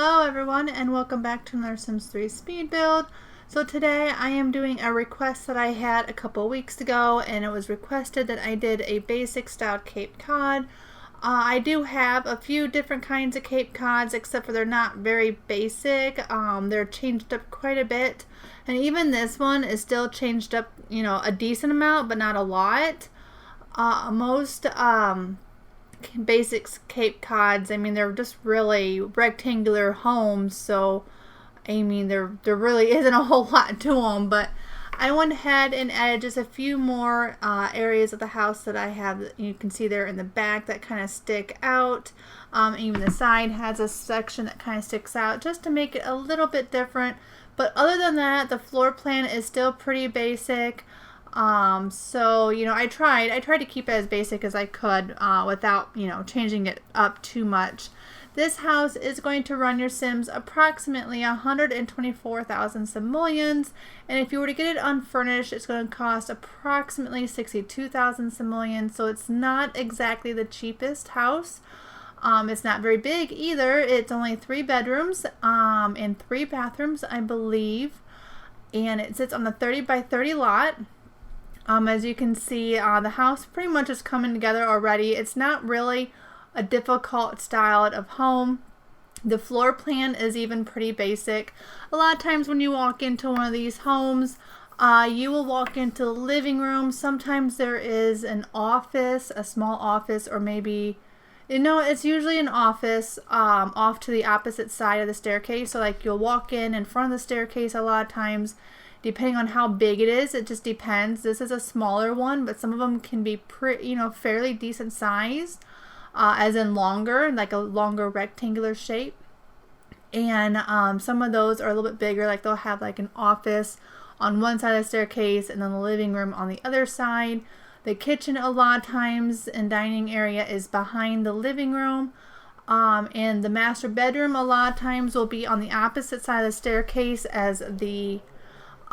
Hello everyone and welcome back to another Sims 3 speed build. So today I am doing a request that I had a couple weeks ago, and it was requested that I did a basic style Cape Cod. I do have a few different kinds of Cape Cods, except for they're not very basic. They're changed up quite a bit, and even this one is still changed up, a decent amount, but not a lot. Most basics Cape Cods, they're just really rectangular homes, so there really isn't a whole lot to them, but I went ahead and added just a few more areas of the house that I have. You can see there in the back that kind of stick out. Even the side has a section that kind of sticks out just to make it a little bit different, but other than that, the floor plan is still pretty basic. So I tried to keep it as basic as I could without changing it up too much. This house is going to run your Sims approximately 124,000 simoleons, and if you were to get it unfurnished, it's going to cost approximately 62,000 simoleons. So it's not exactly the cheapest house. It's not very big either. It's only 3 bedrooms and 3 bathrooms, I believe, and it sits on a 30 by 30 lot. As you can see, the house pretty much is coming together already. It's not really a difficult style of home. The floor plan is even pretty basic. A lot of times when you walk into one of these homes, you will walk into the living room. Sometimes there is an office, a small office, or maybe, it's usually an office off to the opposite side of the staircase. So like you'll walk in front of the staircase a lot of times. Depending on how big it is, it just depends. This is a smaller one, but some of them can be fairly decent size, as in longer, like a longer rectangular shape. And some of those are a little bit bigger, like they'll have like an office on one side of the staircase and then the living room on the other side. The kitchen a lot of times and dining area is behind the living room. And the master bedroom a lot of times will be on the opposite side of the staircase as the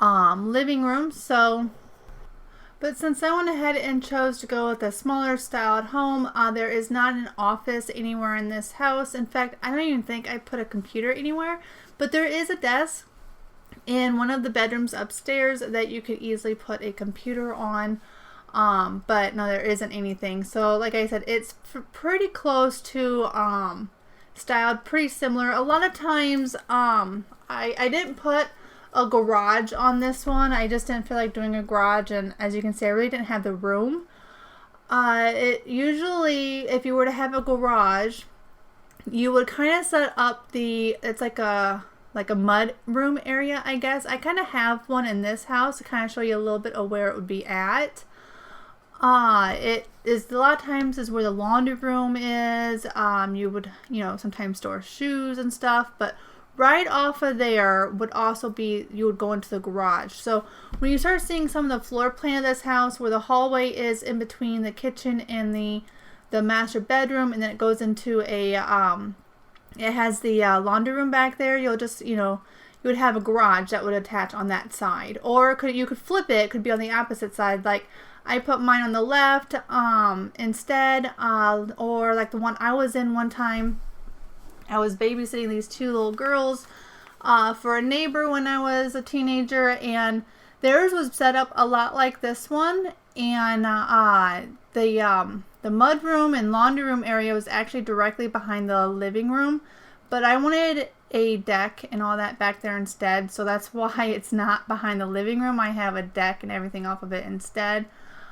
living room. But since I went ahead and chose to go with a smaller style at home, there is not an office anywhere in this house. In fact, I don't even think I put a computer anywhere, but there is a desk in one of the bedrooms upstairs that you could easily put a computer on. But no, there isn't anything. So like I said, it's pretty close to styled pretty similar. A lot of times I didn't put a garage on this one. I just didn't feel like doing a garage, and as you can see, I really didn't have the room. It usually, if you were to have a garage, you would kind of set up it's like a mud room area, I guess. I kind of have one in this house to kind of show you a little bit of where it would be at. It is a lot of times is where the laundry room is. You would sometimes store shoes and stuff, but right off of there would also be, you would go into the garage. So when you start seeing some of the floor plan of this house, where the hallway is in between the kitchen and the master bedroom, and then it goes into a it has the laundry room back there, you'll just you would have a garage that would attach on that side, or you could flip it. It could be on the opposite side. Like I put mine on the left instead, or like the one I was in one time. I was babysitting these 2 little girls for a neighbor when I was a teenager, and theirs was set up a lot like this one, and the mud room and laundry room area was actually directly behind the living room, but I wanted a deck and all that back there instead, so that's why it's not behind the living room. I have a deck and everything off of it instead,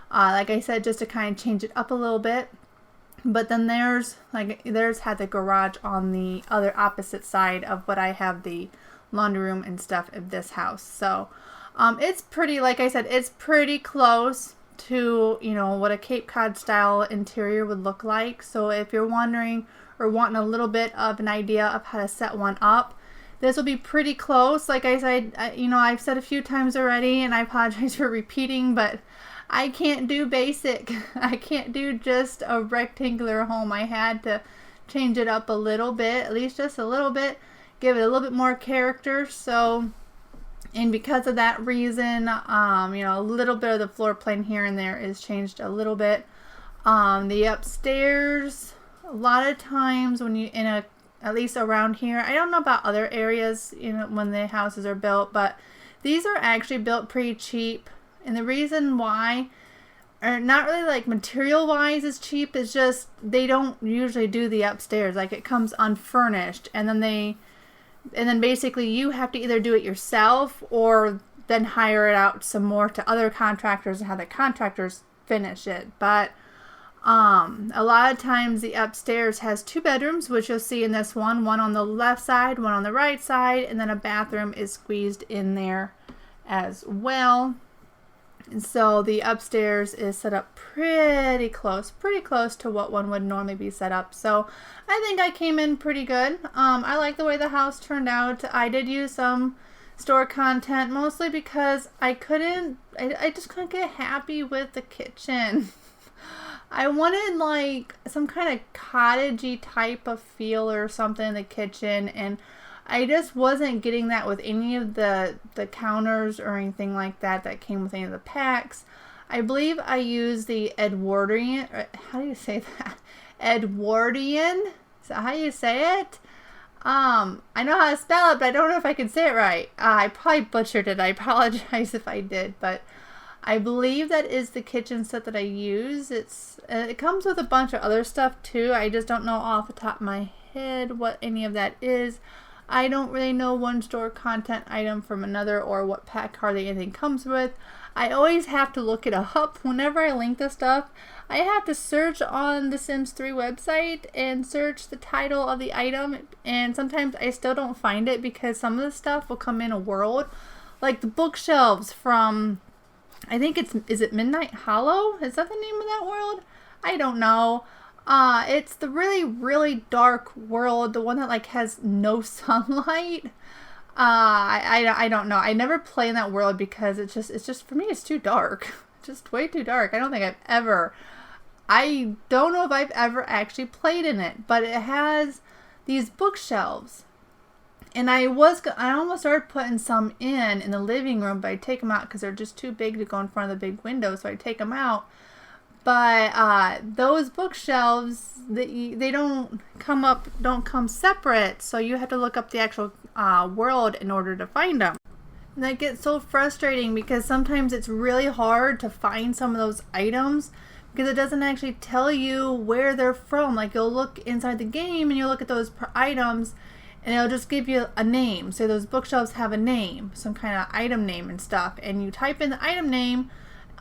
like I said, just to kind of change it up a little bit. But then theirs had the garage on the other opposite side of what I have the laundry room and stuff of this house. So it's pretty, like I said, it's pretty close to what a Cape Cod style interior would look like. So if you're wondering or wanting a little bit of an idea of how to set one up, this will be pretty close. Like I said, I've said a few times already, and I apologize for repeating, but I can't do basic. I can't do just a rectangular home. I had to change it up a little bit, at least just a little bit, give it a little bit more character. So, and because of that reason, a little bit of the floor plan here and there is changed a little bit. The upstairs, a lot of times when you in a at least around here. I don't know about other areas, you know, when the houses are built, but these are actually built pretty cheap. And the reason why, or not really like material wise is cheap, is just they don't usually do the upstairs. Like it comes unfurnished, and then basically you have to either do it yourself or then hire it out some more to other contractors and have the contractors finish it. But a lot of times the upstairs has 2 bedrooms, which you'll see in this one on the left side, one on the right side, and then a bathroom is squeezed in there as well. And so the upstairs is set up pretty close to what one would normally be set up. So I think I came in pretty good. I like the way the house turned out. I did use some store content, mostly because I just couldn't get happy with the kitchen. I wanted like some kind of cottagey type of feel or something in the kitchen, and I just wasn't getting that with any of the counters or anything like that came with any of the packs. I believe I used the Edwardian, how do you say that? Edwardian? Is that how you say it? I know how to spell it, but I don't know if I can say it right. I probably butchered it. I apologize if I did, but I believe that is the kitchen set that I use. It comes with a bunch of other stuff too. I just don't know off the top of my head what any of that is. I don't really know one store content item from another or what pack hardly anything comes with. I always have to look it up. Whenever I link this stuff, I have to search on the Sims 3 website and search the title of the item, and sometimes I still don't find it because some of the stuff will come in a world. Like the bookshelves from, I think is it Midnight Hollow? Is that the name of that world? I don't know. It's the really, really dark world, the one that like has no sunlight. I don't know. I never play in that world because it's just for me it's too dark. Just way too dark. I don't know if I've ever actually played in it, but it has these bookshelves. And I almost started putting some in the living room, but I take them out because they're just too big to go in front of the big window, so I take them out. But those bookshelves, they don't come separate, so you have to look up the actual world in order to find them. And that gets so frustrating because sometimes it's really hard to find some of those items because it doesn't actually tell you where they're from. Like you'll look inside the game and you'll look at those items and it'll just give you a name. So those bookshelves have a name, some kind of item name and stuff, and you type in the item name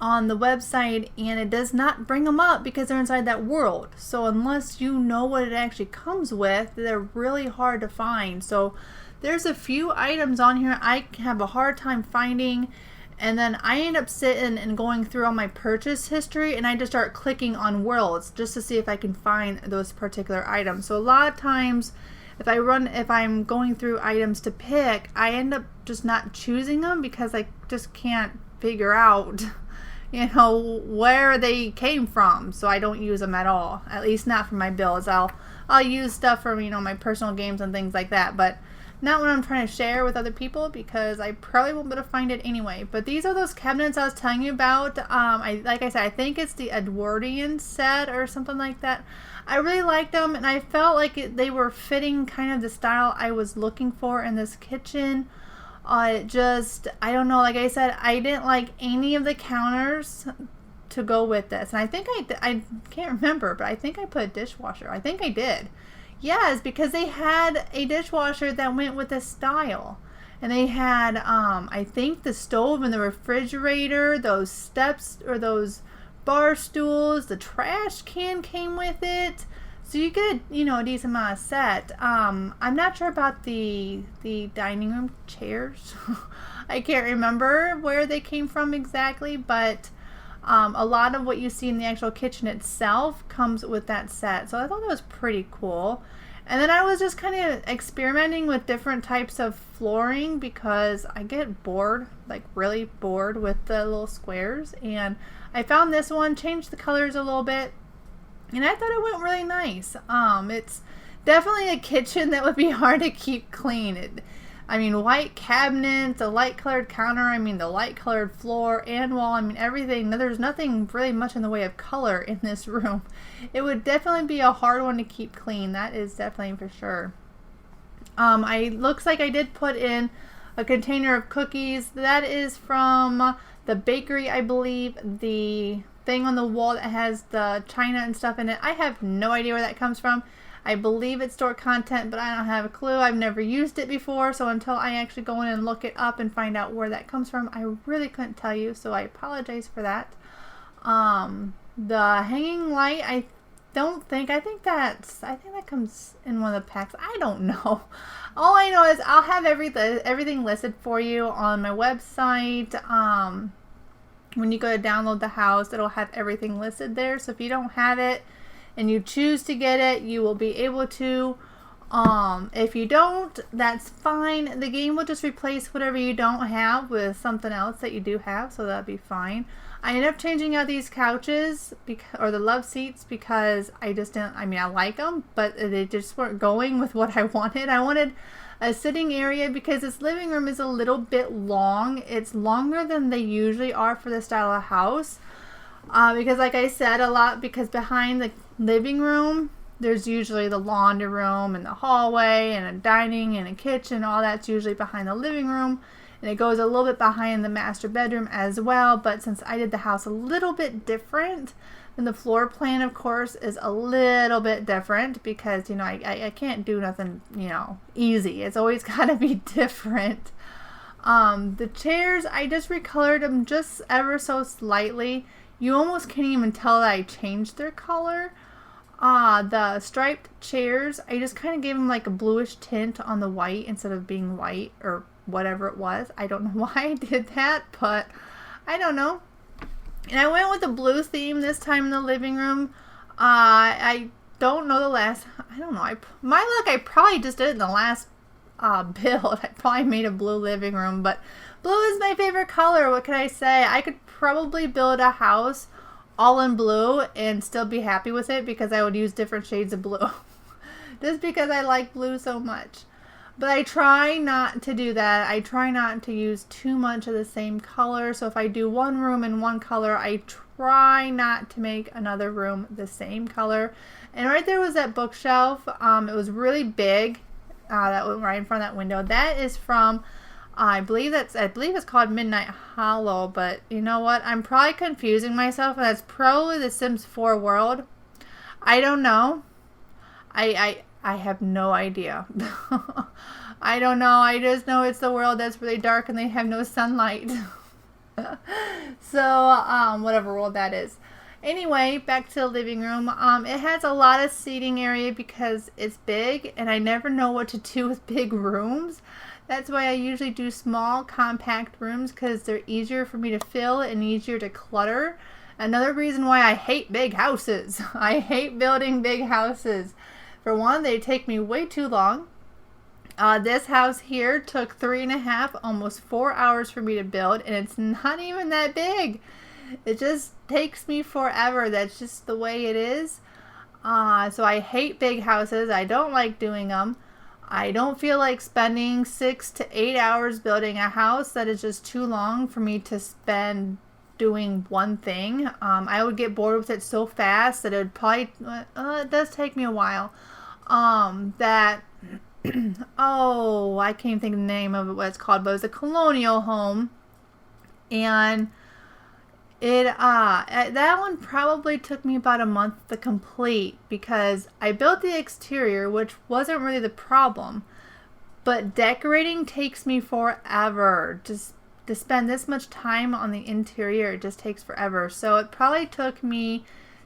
on the website and it does not bring them up because they're inside that world. So unless you know what it actually comes with, they're really hard to find. So there's a few items on here I have a hard time finding, and then I end up sitting and going through all my purchase history and I just start clicking on worlds just to see if I can find those particular items. So a lot of times if I'm going through items to pick, I end up just not choosing them because I just can't figure out where they came from, so I don't use them at all. At least not for my builds. I'll use stuff for my personal games and things like that, but not when I'm trying to share with other people because I probably won't be able to find it anyway. But these are those cabinets I was telling you about. Like I said, I think it's the Edwardian set or something like that. I really liked them, and I felt like they were fitting kind of the style I was looking for in this kitchen. I don't know, like I said, I didn't like any of the counters to go with this. And I think I can't remember, but I think I put a dishwasher. I think I did. Yes, because they had a dishwasher that went with this style. And they had, I think the stove and the refrigerator, those steps or those bar stools, the trash can came with it. So you get, a decent amount of set. I'm not sure about the dining room chairs. I can't remember where they came from exactly, but a lot of what you see in the actual kitchen itself comes with that set. So I thought that was pretty cool. And then I was just kind of experimenting with different types of flooring because I get bored, like really bored with the little squares. And I found this one, changed the colors a little bit, and I thought it went really nice. It's definitely a kitchen that would be hard to keep clean. White cabinets, a light colored counter, the light colored floor and wall, everything. There's nothing really much in the way of color in this room. It would definitely be a hard one to keep clean. That is definitely for sure. I looks like I did put in a container of cookies. That is from the bakery, I believe. The thing on the wall that has the china and stuff in it. I have no idea where that comes from. I believe it's store content, but I don't have a clue. I've never used it before, so until I actually go in and look it up and find out where that comes from, I really couldn't tell you, so I apologize for that. The hanging light, I think that comes in one of the packs. I don't know. All I know is I'll have everything listed for you on my website. When you go to download the house, it'll have everything listed there. So if you don't have it and you choose to get it, you will be able to. If you don't, that's fine. The game will just replace whatever you don't have with something else that you do have, so that'll be fine. I ended up changing out these couches or the love seats because I just didn't, I mean, I like them, but they just weren't going with what I wanted. I wanted a sitting area because this living room is a little bit long. It's longer than they usually are for this style of house. Because like I said, because behind the living room, there's usually the laundry room and the hallway and a dining and a kitchen. All that's usually behind the living room. And it goes a little bit behind the master bedroom as well. But since I did the house a little bit different, then the floor plan, of course, is a little bit different because, you know, I can't do nothing, you know, easy. It's always got to be different. The chairs, I just recolored them just ever so slightly. You almost can't even tell that I changed their color. The striped chairs, I just kind of gave them like a bluish tint on the white instead of being white or whatever it was. I don't know why I did that, but I don't know. And I went with the blue theme this time in the living room. I don't know I don't know. My luck, I probably just did it in the last build. I probably made a blue living room, but blue is my favorite color. What can I say? I could probably build a house all in blue and still be happy with it because I would use different shades of blue just because I like blue so much. But I try not to do that. I try not to use too much of the same color. So if I do one room in one color, I try not to make another room the same color. And right there was that bookshelf. It was really big. That went right in front of that window. That is from I believe it's called Midnight Hollow, but you know what? I'm probably confusing myself, and that's probably the Sims 4 world. I don't know. I have no idea. I don't know. I just know it's the world that's really dark and they have no sunlight. So, whatever world that is. Anyway, back to the living room. It has a lot of seating area because it's big, and I never know what to do with big rooms. That's why I usually do small, compact rooms because they're easier for me to fill and easier to clutter. Another reason why I hate big houses. I hate building big houses. For one, they take me way too long. This house here took 3.5, almost 4 hours for me to build, and it's not even that big. It just takes me forever. That's just the way it is. So I hate big houses. I don't like doing them. I don't feel like spending 6 to 8 hours building a house. That is just too long for me to spend doing one thing. I would get bored with it so fast that it would probably, it does take me a while. Oh, I can't think of the name of it, what it's called, but it was a colonial home. And that one probably took me about a month to complete because I built the exterior, which wasn't really the problem, but decorating takes me forever. Just to spend this much time on the interior, it just takes forever. So it probably took me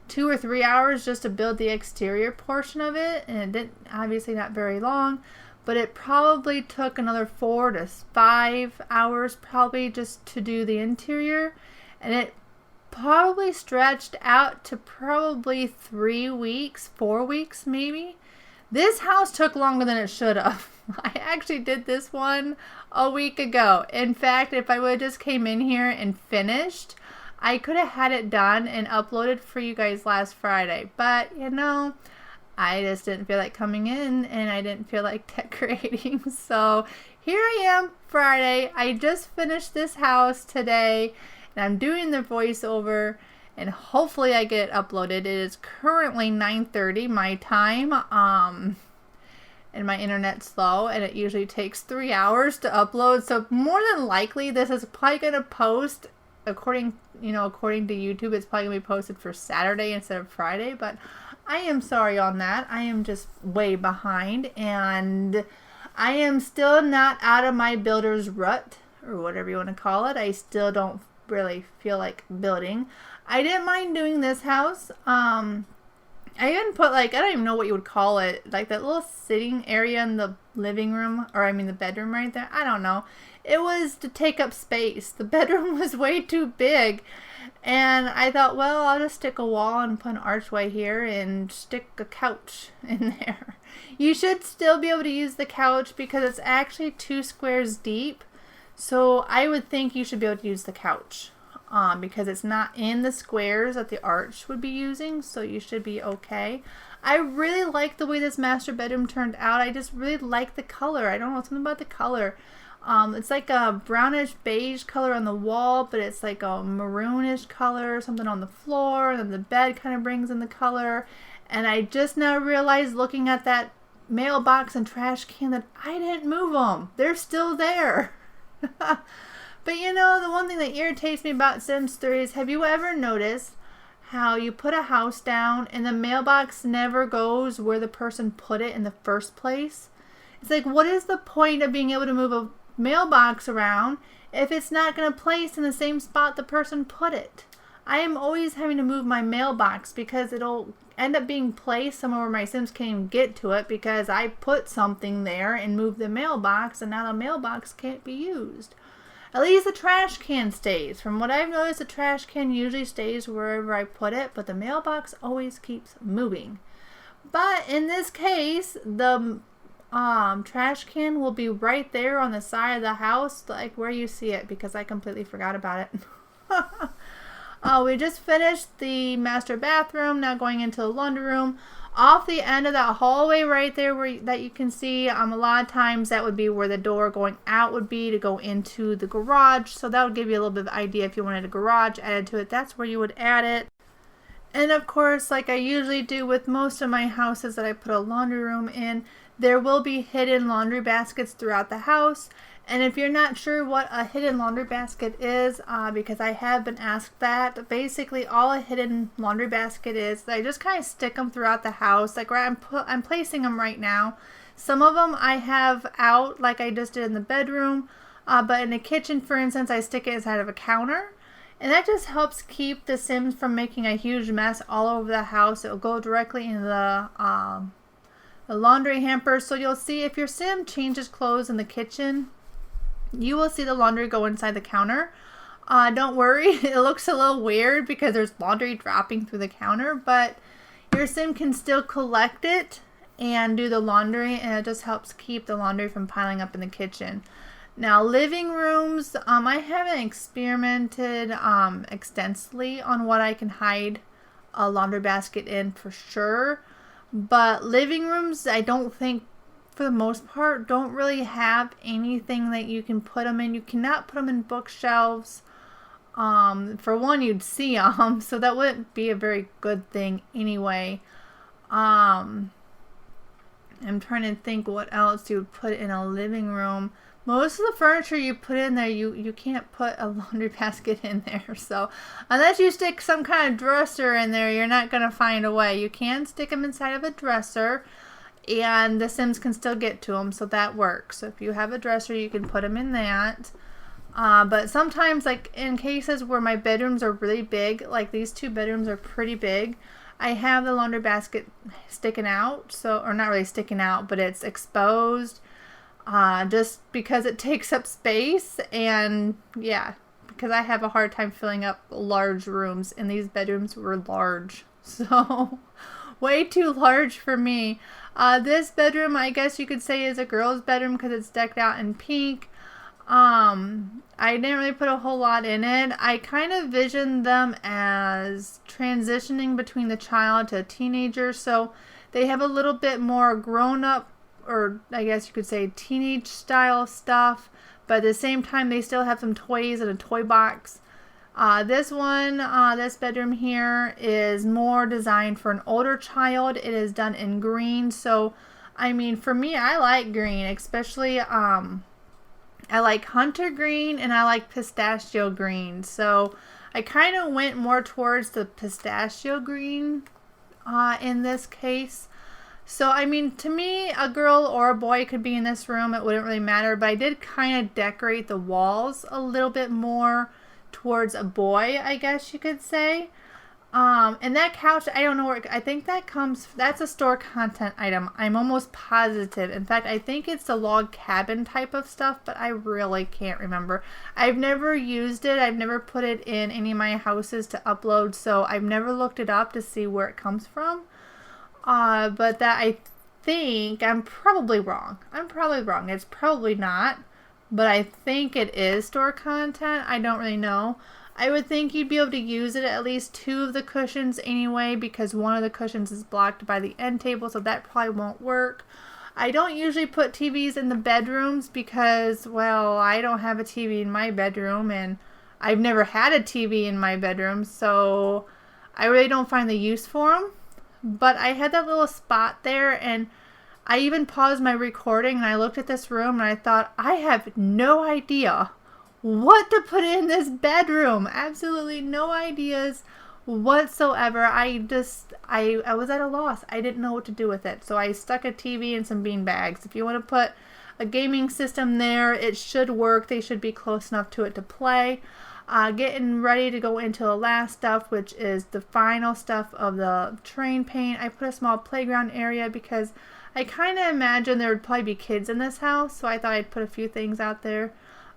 2 or 3 hours just to build the exterior portion of it, and it didn't, obviously not very long, but it probably took another 4 to 5 hours probably just to do the interior, and it probably stretched out to probably 3 weeks, 4 weeks maybe. This house took longer than it should have. I actually did this one a week ago. In fact, if I would have just came in here and finished, I could have had it done and uploaded for you guys last Friday. But, you know, I just didn't feel like coming in and I didn't feel like decorating. So here I am, Friday. I just finished this house today and I'm doing the voiceover and hopefully I get it uploaded. It is currently 9:30 my time. and my internet's slow, and it usually takes 3 hours to upload. So more than likely, this is probably going to post, according to YouTube, it's probably going to be posted for Saturday instead of Friday. But I am sorry on that. I am just way behind, and I am still not out of my builder's rut, or whatever you want to call it. I still don't really feel like building. I didn't mind doing this house. I even put, like, I don't even know what you would call it, like that little sitting area in the living room, or I mean the bedroom right there. I don't know. It was to take up space. The bedroom was way too big. And I thought, well, I'll just stick a wall and put an archway here and stick a couch in there. You should still be able to use the couch because it's actually 2 squares deep. So I would think you should be able to use the couch. Because it's not in the squares that the arch would be using, so you should be okay. I really like the way this master bedroom turned out. I just really like the color. I don't know, something about the color. It's like a brownish beige color on the wall, but it's like a maroonish color, something on the floor, and then the bed kind of brings in the color. And I just now realized, looking at that mailbox and trash can, that I didn't move them. They're still there. But you know, the one thing that irritates me about Sims 3 is, have you ever noticed how you put a house down and the mailbox never goes where the person put it in the first place? It's like, what is the point of being able to move a mailbox around if it's not going to place in the same spot the person put it? I am always having to move my mailbox because it'll end up being placed somewhere where my Sims can't even get to it because I put something there and moved the mailbox, and now the mailbox can't be used. At least the trash can stays. From what I've noticed, the trash can usually stays wherever I put it, but the mailbox always keeps moving. But in this case, the trash can will be right there on the side of the house, like where you see it, because I completely forgot about it. We just finished the master bathroom, now going into the laundry room. Off the end of that hallway right there that you can see, a lot of times that would be where the door going out would be to go into the garage. So that would give you a little bit of idea if you wanted a garage added to it. That's where you would add it. And of course, like I usually do with most of my houses that I put a laundry room in, there will be hidden laundry baskets throughout the house. And if you're not sure what a hidden laundry basket is, because I have been asked that, basically all a hidden laundry basket is, I just kind of stick them throughout the house, like where I'm placing them right now. Some of them I have out, like I just did in the bedroom, but in the kitchen, for instance, I stick it inside of a counter. And that just helps keep the Sims from making a huge mess all over the house. It will go directly into the laundry hamper. So you'll see if your Sim changes clothes in the kitchen, you will see the laundry go inside the counter. Don't worry, it looks a little weird because there's laundry dropping through the counter, but your Sim can still collect it and do the laundry, and it just helps keep the laundry from piling up in the kitchen. Now, living rooms, I haven't experimented extensively on what I can hide a laundry basket in for sure, but living rooms, I don't think, for the most part, don't really have anything that you can put them in. You cannot put them in bookshelves. For one, you'd see them, so that wouldn't be a very good thing anyway. I'm trying to think what else you would put in a living room. Most of the furniture you put in there, you can't put a laundry basket in there. So unless you stick some kind of dresser in there, you're not going to find a way. You can stick them inside of a dresser, and the Sims can still get to them, so that works. So if you have a dresser, you can put them in that. But sometimes, like in cases where my bedrooms are really big, like these 2 bedrooms are pretty big, I have the laundry basket sticking out, or not really sticking out, but it's exposed, just because it takes up space, and yeah, because I have a hard time filling up large rooms, and these bedrooms were large, so way too large for me. This bedroom, I guess you could say, is a girl's bedroom because it's decked out in pink. I didn't really put a whole lot in it. I kind of visioned them as transitioning between the child to a teenager, so they have a little bit more grown up, or I guess you could say teenage style stuff, but at the same time they still have some toys in a toy box. This bedroom here is more designed for an older child. It is done in green, so I mean, for me, I like green, especially I like hunter green and I like pistachio green. So I kind of went more towards the pistachio green in this case. So, I mean, to me, a girl or a boy could be in this room. It wouldn't really matter. But I did kind of decorate the walls a little bit more towards a boy, I guess you could say. And that couch, I don't know where, I think that's a store content item. I'm almost positive. In fact, I think it's the log cabin type of stuff, but I really can't remember. I've never used it. I've never put it in any of my houses to upload, so I've never looked it up to see where it comes from. But that I think, I'm probably wrong. It's probably not, but I think it is store content. I don't really know. I would think you'd be able to use it at least 2 of the cushions anyway, because one of the cushions is blocked by the end table, so that probably won't work. I don't usually put TVs in the bedrooms because, well, I don't have a TV in my bedroom, and I've never had a TV in my bedroom, so I really don't find the use for them. But I had that little spot there, and I even paused my recording, and I looked at this room, and I thought, I have no idea what to put in this bedroom. Absolutely no ideas whatsoever. I was at a loss. I didn't know what to do with it. So I stuck a TV and some bean bags. If you want to put a gaming system there, it should work. They should be close enough to it to play. Getting ready to go into the last stuff, which is the final stuff of the terrain paint. I put a small playground area because I kind of imagined there would probably be kids in this house, so I thought I'd put a few things out there.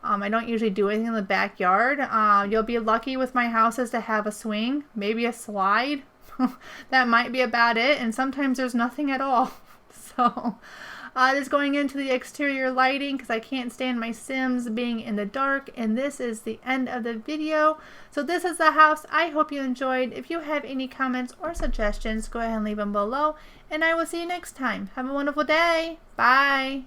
I don't usually do anything in the backyard. You'll be lucky with my houses to have a swing, maybe a slide. That might be about it, and sometimes there's nothing at all. So just going into the exterior lighting because I can't stand my Sims being in the dark, and this is the end of the video. So this is the house. I hope you enjoyed. If you have any comments or suggestions, go ahead and leave them below, and I will see you next time. Have a wonderful day. Bye.